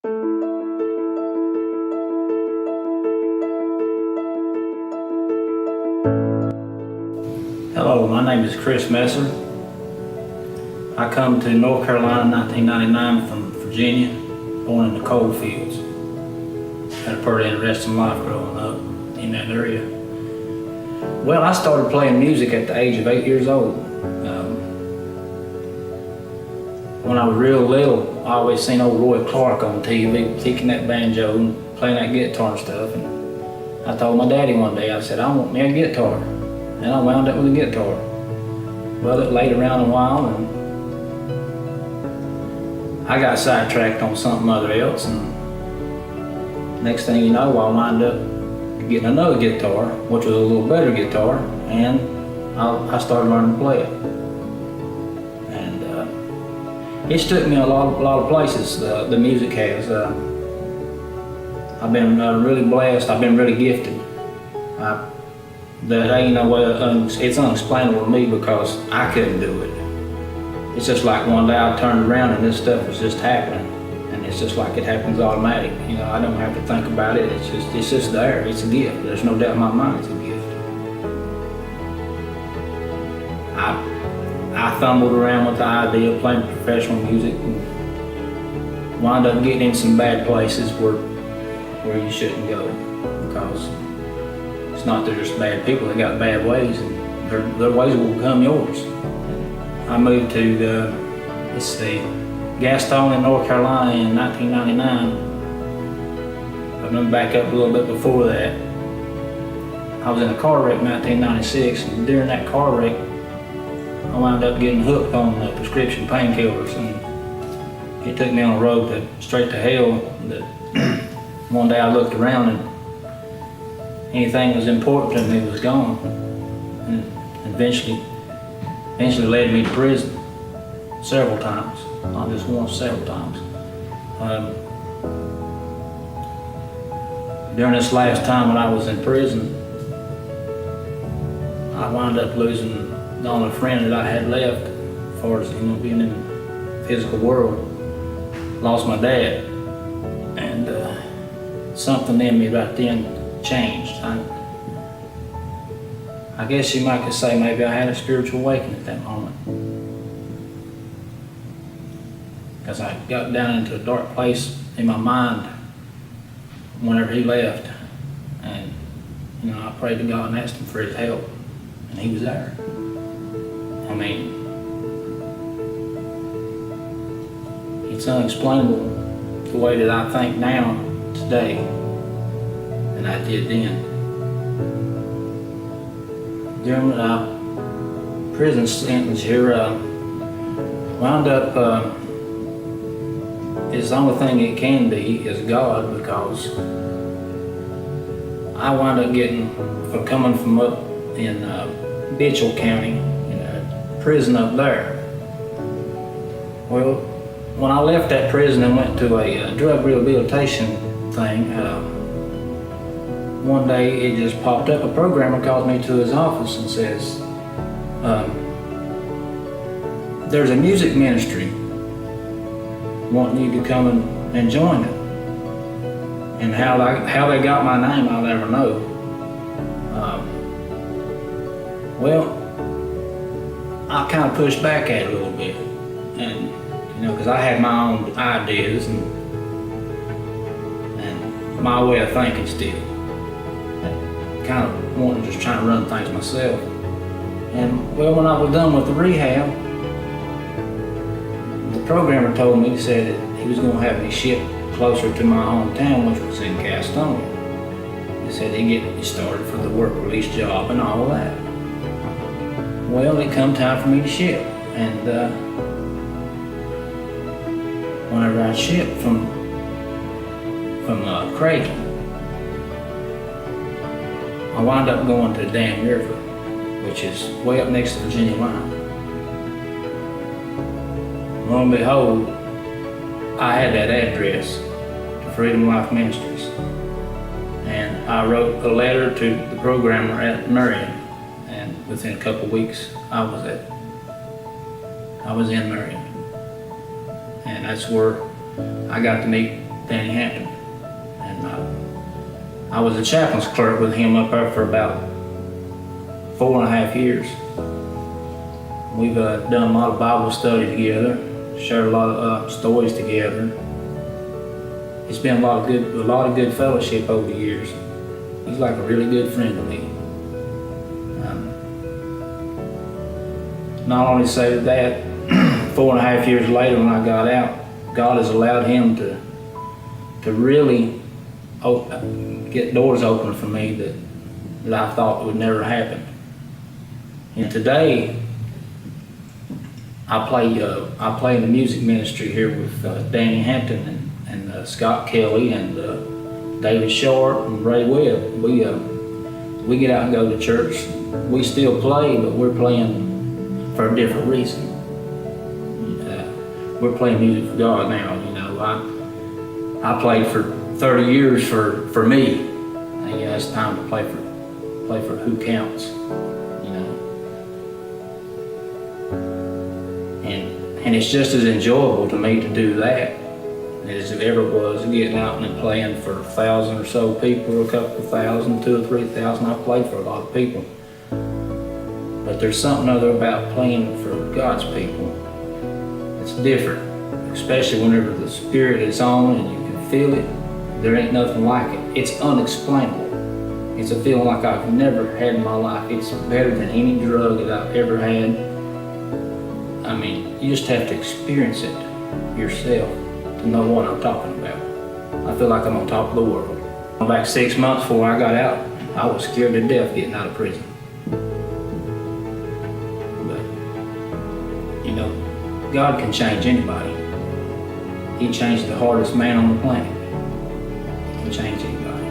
Hello, my name is Chris Messer. I come to North Carolina in 1999 from Virginia, born in the coal fields. Had a pretty interesting life growing up in that area. Well, I started playing music at the age of 8 years old. When I was real little, I always seen old Roy Clark on TV kicking that banjo and playing that guitar and stuff. And I told my daddy one day, I said, I want me a guitar. And I wound up with a guitar. Well, it laid around a while and I got sidetracked on something other else, and next thing you know, I wound up getting another guitar, which was a little better guitar, and I started learning to play it. And it's took me a lot of places, the music has. I've been really blessed, I've been really gifted. That ain't no way, it's unexplainable to me because I couldn't do it. It's just like one day I turned around and this stuff was just happening. And it's just like it happens automatic. You know, I don't have to think about it. It's just there. It's a gift. There's no doubt in my mind it's a gift. I fumbled around with the idea of playing professional music and wound up getting in some bad places where you shouldn't go, because it's not they're just bad people. They got bad ways, and their ways will become yours. I moved to Gaston in North Carolina in 1999. I moved back up a little bit before that. I was in a car wreck in 1996, and during that car wreck, I wound up getting hooked on prescription painkillers, and it took me on a road straight to hell. That one day I looked around and anything that was important to me was gone, and eventually led me to prison several times, not just once, several times. During this last time when I was in prison, I wound up losing the only friend that I had left as far as being in the physical world. Lost my dad, and something in me right then changed. I guess you might could say maybe I had a spiritual awakening at that moment. Because I got down into a dark place in my mind whenever he left. And, I prayed to God and asked him for his help. And he was there. I mean, it's unexplainable the way that I think now, today, than I did then. During my prison sentence here, wound up, it's the only thing it can be is God, because I wound up coming from up in Mitchell County, in a prison up there. Well, when I left that prison and went to a drug rehabilitation thing, one day it just popped up. A programmer called me to his office and says, there's a music ministry wanting you to come and join it. And how they got my name, I'll never know. Well, I kind of pushed back at it a little bit, and because I had my own ideas and my way of thinking still. Kind of wanting to just try to run things myself. And well, when I was done with the rehab, the programmer told me, he said that he was going to have me shipped closer to my hometown, which was in Gastonia. He said he'd get me started for the work release job and all that. Well, it come time for me to ship, and whenever I shipped from Creighton, I wound up going to Dan River, which is way up next to the Virginia line. Lo and behold, I had that address to Freedom Life Ministries. And I wrote a letter to the programmer at Marion, and within a couple of weeks, I was in Marion. And that's where I got to meet Danny Hampton. And I was a chaplain's clerk with him up there for about 4.5 years. We've done a lot of Bible study together, shared a lot of stories together. It's been a lot of good fellowship over the years. He's like a really good friend to me. Not only say that, 4.5 years later when I got out, God has allowed him to really get doors open for me that I thought would never happen. And today, I play in the music ministry here with Danny Hampton and Scott Kelly and David Sharp and Ray Webb. We get out and go to church. We still play, but we're playing for a different reason. We're playing music for God now. You know, I played for 30 years for me. And yeah, it's time to play for who counts. You know, and it's just as enjoyable to me to do that as it ever was getting out and playing for 1,000 or so people, a couple of thousand, 2,000 or 3,000. I played for a lot of people. But there's something other about playing for God's people. It's different, especially whenever the Spirit is on and you can feel it. There ain't nothing like it. It's unexplainable. It's a feeling like I've never had in my life. It's better than any drug that I've ever had. I mean, you just have to experience it yourself to know what I'm talking about. I feel like I'm on top of the world. Back 6 months before I got out, I was scared to death getting out of prison. You know, God can change anybody. He changed the hardest man on the planet. He can change anybody.